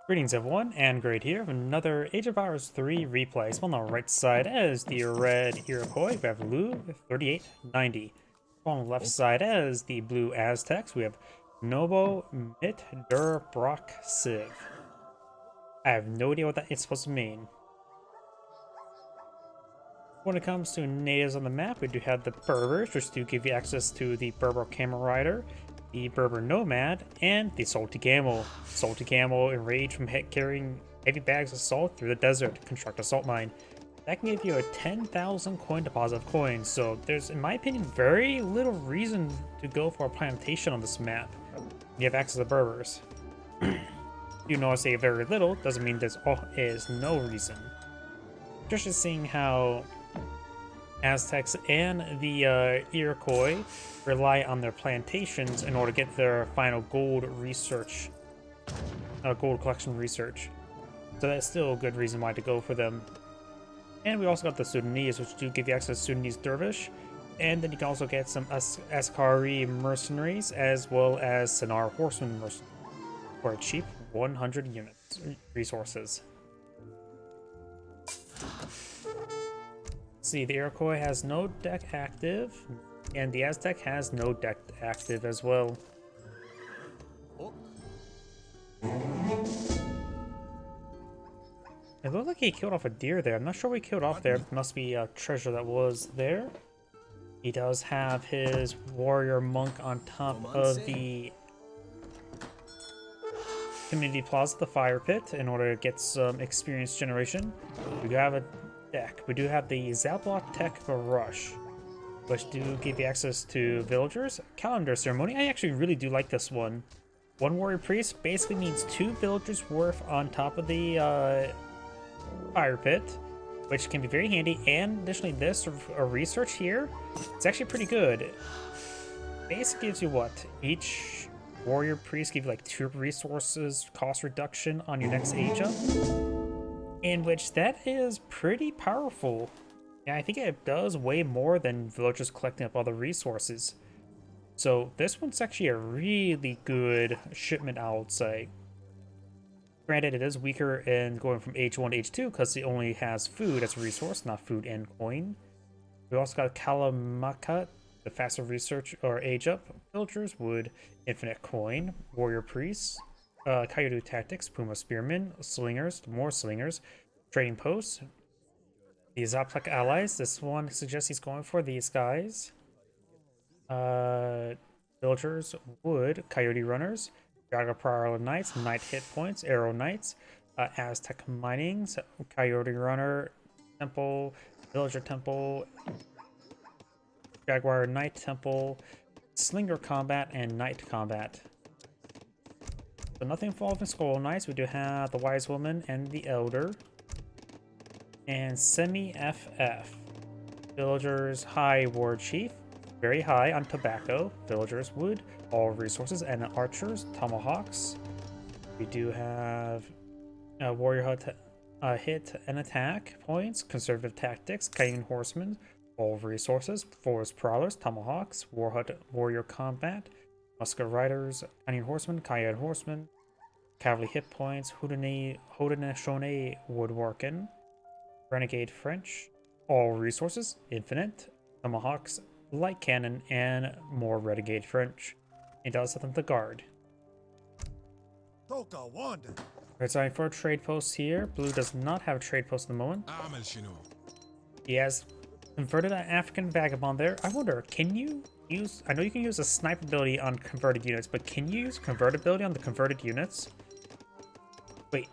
Greetings everyone, and Great here with another Age of Empires 3 replay. So on the right side as the red Iroquois, we have Lew3890. On the left side as the blue Aztecs, we have Nobo, Mit, brack, Civ. I have no idea what that is supposed to mean. When it comes to natives on the map, we do have the Berbers, which do give you access to the Berber Camel Rider, the Berber Nomad, and the Salty Camel. Salty Camel enraged from carrying heavy bags of salt through the desert to construct a salt mine. That can give you a 10,000 coin deposit of coins, so there's, in my opinion, very little reason to go for a plantation on this map. You have access to Berbers. You know I say very little, doesn't mean there's no reason. Just seeing how Aztecs and the Iroquois rely on their plantations in order to get their final gold research, gold collection research. So that's still a good reason why to go for them. And we also got the Sudanese, which do give you access to Sudanese dervish. And then you can also get some Askari mercenaries, as well as Sinar horsemen mercenaries for a cheap 100 units resources. See, the Iroquois has no deck active, and the Aztec has no deck active as well. It looked like he killed off a deer there. I'm not sure what he killed off there. It must be a treasure that was there. He does have his warrior monk on top of the community plaza, the fire pit, in order to get some experience generation. We do have a deck. We do have the Zablot Tech Rush, which do give you access to villagers. Calendar ceremony. I actually really do like this one. One warrior priest basically means 2 villagers worth on top of the fire pit, which can be very handy. And additionally, this research here, it's actually pretty good. Basically gives you what? Each warrior priest gives you like 2 resources cost reduction on your next age up. In which that is pretty powerful. Yeah, I think it does way more than villagers collecting up all the resources. So this one's actually a really good shipment, I would say. Granted, it is weaker in going from age 1 to age 2 because it only has food as a resource, not food and coin. We also got Kalamakat, the faster research or age up. Villagers would infinite coin, warrior priests, Coyote tactics, Puma spearmen, slingers, more slingers, trading posts. The Zaplik allies. This one suggests he's going for these guys. Villagers, wood, coyote runners, Jaga Prowler knights, knight hit points, arrow knights, Aztec minings, coyote runner, temple, villager temple, jaguar knight temple, slinger combat, and knight combat. So nothing involving Skull Knights. We do have the Wise Woman and the Elder. And Semi-FF. Villagers High War Chief. Very high on tobacco. Villagers Wood. All resources. And Archers. Tomahawks. We do have Warrior hit and attack points. Conservative Tactics. Cayenne Horsemen. All resources. Forest Prowlers. Tomahawks. Warrior Combat. Musket Riders, Cayenne Horsemen, Cavalry Hit Points, Haudenosaunee Woodworking, Renegade French, all resources, infinite, Tomahawks, Light Cannon, and more Renegade French. It does something to guard. We're sorry for trade posts here. Blue does not have a trade post at the moment. He has converted an African vagabond there. I wonder, can you use... I know you can use a snipe ability on converted units, but can you use convert ability on the converted units? Wait.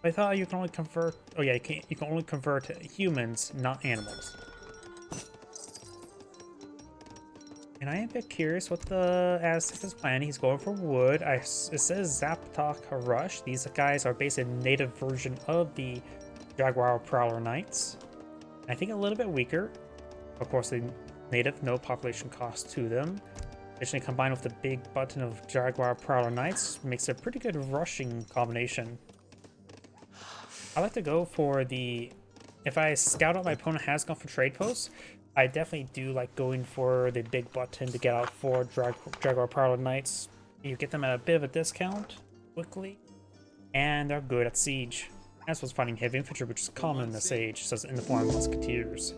I thought you can only convert... Oh yeah, you can only convert humans, not animals. And I am a bit curious what the Aztec is planning. He's going for wood. It says Zaptok Rush. These guys are basically a native version of the Jaguar Prowler Knights. I think a little bit weaker. Of course, the native, no population cost to them. Additionally, combined with the big button of Jaguar Prowler Knights, makes a pretty good rushing combination. I like to go for the... If I scout out my opponent has gone for trade posts, I definitely do like going for the big button to get out for Jaguar Prowler Knights. You get them at a bit of a discount. quickly, and they're good at siege. As well as fighting heavy infantry, which is common in this age, so in the form of musketeers.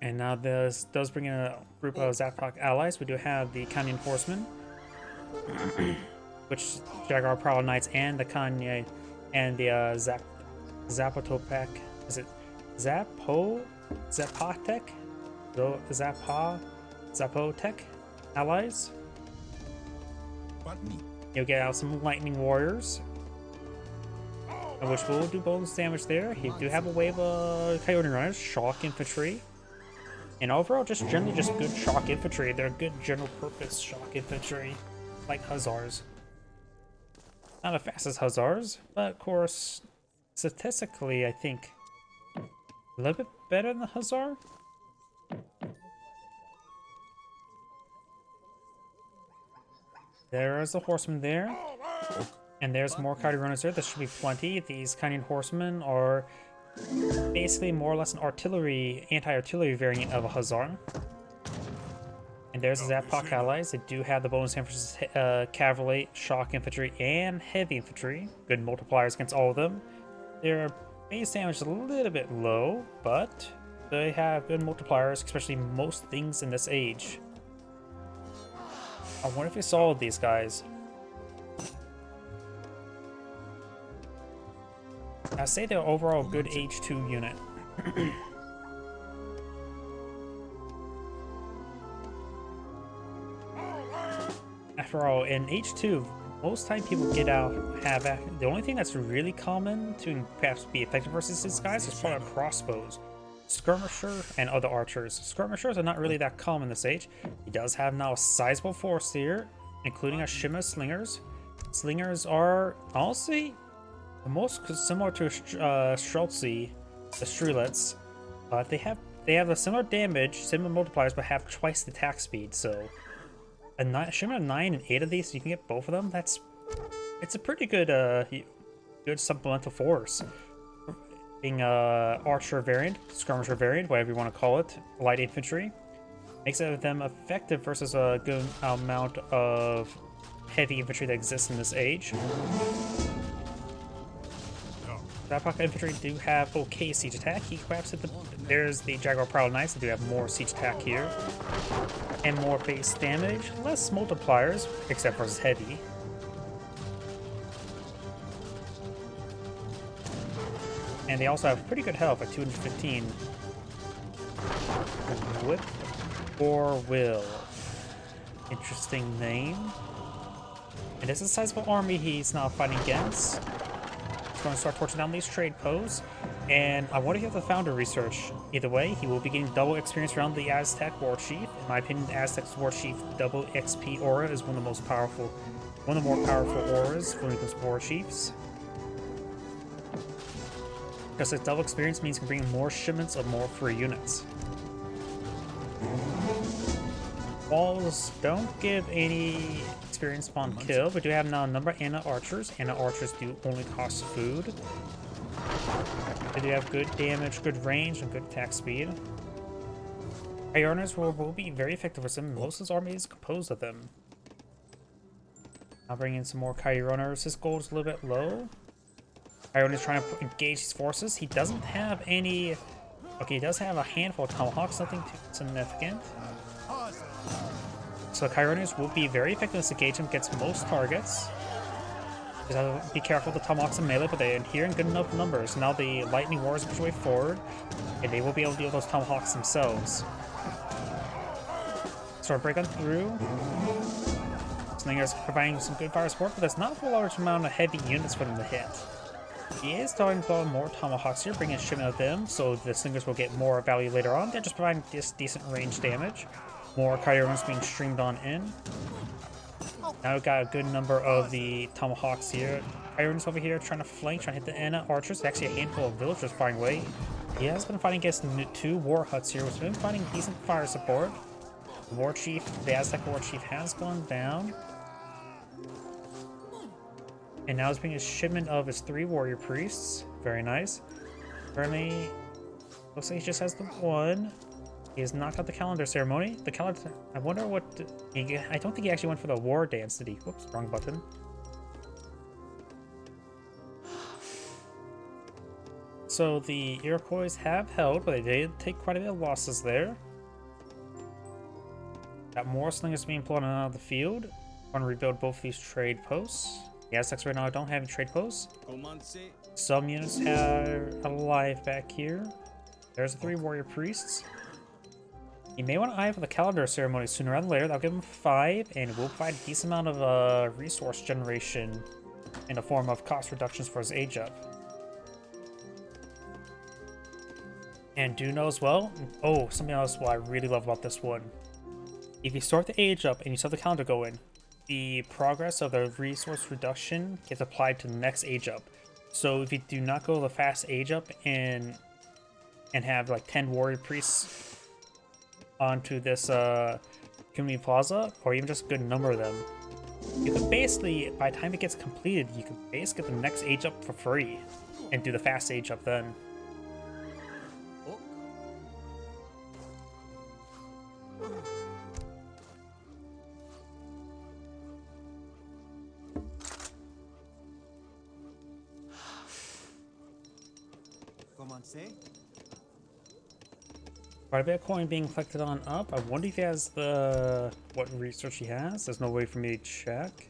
And now this does bring in a group of Zappak allies. We do have the Kanyan Horsemen, which Jaguar Prowl Knights and the Kanye and the Zapotopek. Is it Zapotec? Zapotec allies. You'll get out some lightning warriors, which will do bonus damage there. You do have a wave of Coyote Runners, shock infantry, and overall just generally just good shock infantry. They're good general purpose shock infantry, like Hussars. Not as fast as Hussars, but of course, statistically, I think a little bit better than the Hussar. There's the horseman there. And there's more Coyote Runners there. There should be plenty. These Canyon Horsemen are basically more or less an anti-artillery variant of a Hussar. And there's the Zappak allies. They do have the bonus versus cavalry, shock infantry, and heavy infantry. Good multipliers against all of them. Their base damage is a little bit low, but they have good multipliers, especially most things in this age. I wonder if you saw these guys. I say they're overall good H2 unit. After all, in H2, most time people get out the only thing that's really common to perhaps be effective versus these guys is probably crossbows, skirmisher, and other archers. Skirmishers are not really that common this age. He does have now a sizable force here, including a shimmer slingers. Slingers are honestly the most similar to Streltsy, the Strelets, but they have a similar damage, similar multipliers, but have twice the attack speed. So a Shimmer 9 and 8 of these, you can get both of them. It's a pretty good good supplemental force. Being archer variant, skirmisher variant, whatever you want to call it, light infantry, makes them effective versus a good amount of heavy infantry that exists in this age. Zappak infantry do have okay siege attack. He grabs at there's the Jaguar Prowl Knights. They do have more siege attack here. And more base damage. Less multipliers, except versus heavy. And they also have pretty good health at 215. Whip or Will. Interesting name. And this is a sizable army he's now fighting against. Going to start torching down these trade posts, and I want to hear the founder research. Either way, he will be getting double experience around the Aztec War Chief. In my opinion, the Aztec War Chief double XP aura is one of the more powerful auras when it comes to War Chiefs. Because this double experience means you can bring in more shipments of more free units. Walls don't give any experience upon kill, but do have now a number of Anna archers. Anna archers do only cost food. They do have good damage, good range, and good attack speed. Iourners will be very effective with them. Most of his army is composed of them. I'll bring in some more Coyote Runners. His gold is a little bit low. Iroquois is trying to engage his forces. He doesn't have any... Okay, he does have a handful of tomahawks, nothing too significant. So Chironis will be very effective in this engagement against most targets. Just have to be careful with the tomahawks and melee, but they're here in good enough numbers. Now the lightning warriors push way forward, and they will be able to deal with those tomahawks themselves. So break on through. Slingers providing some good fire support, but there's not a large amount of heavy units for them to hit. He is starting to blow more tomahawks here, bringing a shipment of them, so the slingers will get more value later on. They're just providing this decent range damage. More Chironis being streamed on in. Now we've got a good number of the tomahawks here. Chironis over here trying to flank, trying to hit the Anna archers. Actually, a handful of villagers firing away. He has been fighting against 2 war huts here, which has been finding decent fire support. The war chief, the Aztec war chief, has gone down. And now he's bringing a shipment of his 3 warrior priests. Very nice. Currently, looks like he just has the 1. He has knocked out the calendar ceremony. The calendar. I wonder what. I don't think he actually went for the war dance, did he? Whoops, wrong button. So the Iroquois have held, but they did take quite a bit of losses there. Got more slingers being pulled out of the field. Want to rebuild both these trade posts. The Aztecs right now don't have any trade posts. Some units are alive back here. There's the 3 warrior priests. You may want to eye for the calendar ceremony sooner rather than later. That'll give him 5, and it will provide a decent amount of resource generation in the form of cost reductions for his age up. And do know as well, oh, something else what I really love about this one. If you start the age up and you start the calendar going, the progress of the resource reduction gets applied to the next age up. So if you do not go the fast age up and have like 10 warrior priests onto this community plaza, or even just a good number of them, you can basically, by the time it gets completed, you can basically get the next age up for free and do the fast age up then. Quite a bit of coin being collected on up. I wonder if he has what research he has. There's no way for me to check.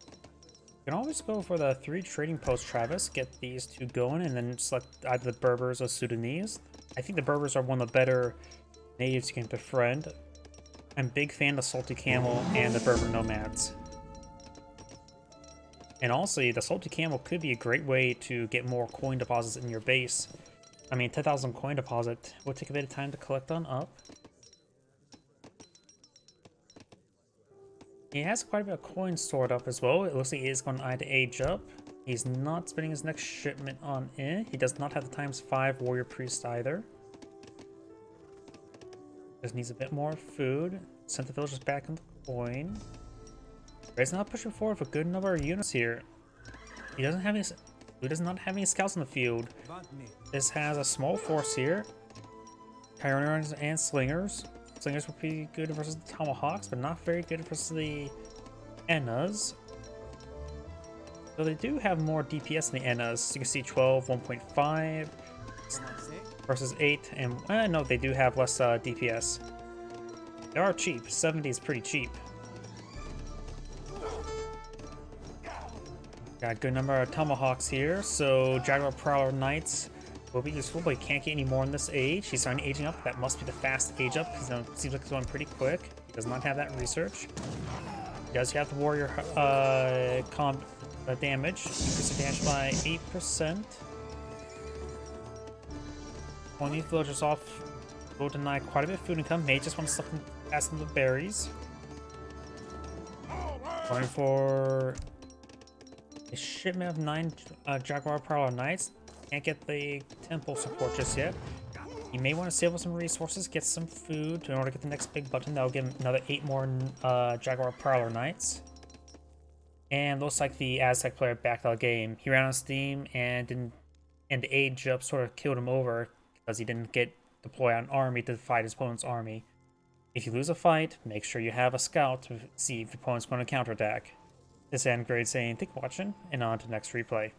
You can always go for the 3 trading posts, Travis. Get these 2 going, and then select either the Berbers or Sudanese. I think the Berbers are one of the better natives you can befriend. I'm a big fan of Salty Camel and the Berber Nomads. And also, the Salty Camel could be a great way to get more coin deposits in your base. I mean, 10,000 coin deposit will take a bit of time to collect on up. He has quite a bit of coins stored up as well. It looks like he is going to either age up. He's not spending his next shipment on it. He does not have the ×5 warrior priest either. Just needs a bit more food. Sent the villagers back in the coin. He's not pushing forward with a good number of units here. He does not have any scouts in the field. This has a small force here. Pioneers and slingers. Slingers would be good versus the tomahawks, but not very good versus the Ennas. So they do have more DPS than the Ennas. You can see 12, 1.5 versus 8, and no, they do have less DPS. They are cheap. 70 is pretty cheap. Got a good number of tomahawks here, so Jaguar Prowler Knights will be useful, but he can't get any more in this age. He's starting aging up. That must be the fast age up, because it seems like it's going pretty quick. He does not have that research. He does have the warrior damage. Increase the damage by 8%. Pulling these villagers off will deny quite a bit of food income. May just want to stuff them past them with berries. Going for a shipment of 9 Jaguar Prowler Knights. Can't get the temple support just yet. You may want to save up some resources, get some food in order to get the next big button. That'll give him another 8 more Jaguar Prowler Knights. And looks like the Aztec player backed out of the game. He ran on Steam and the age up sort of killed him over because he didn't get deploy an army to fight his opponent's army. If you lose a fight, make sure you have a scout to see if your opponent's going to counterattack. This is Grade saying, thank you for watching, and on to the next replay.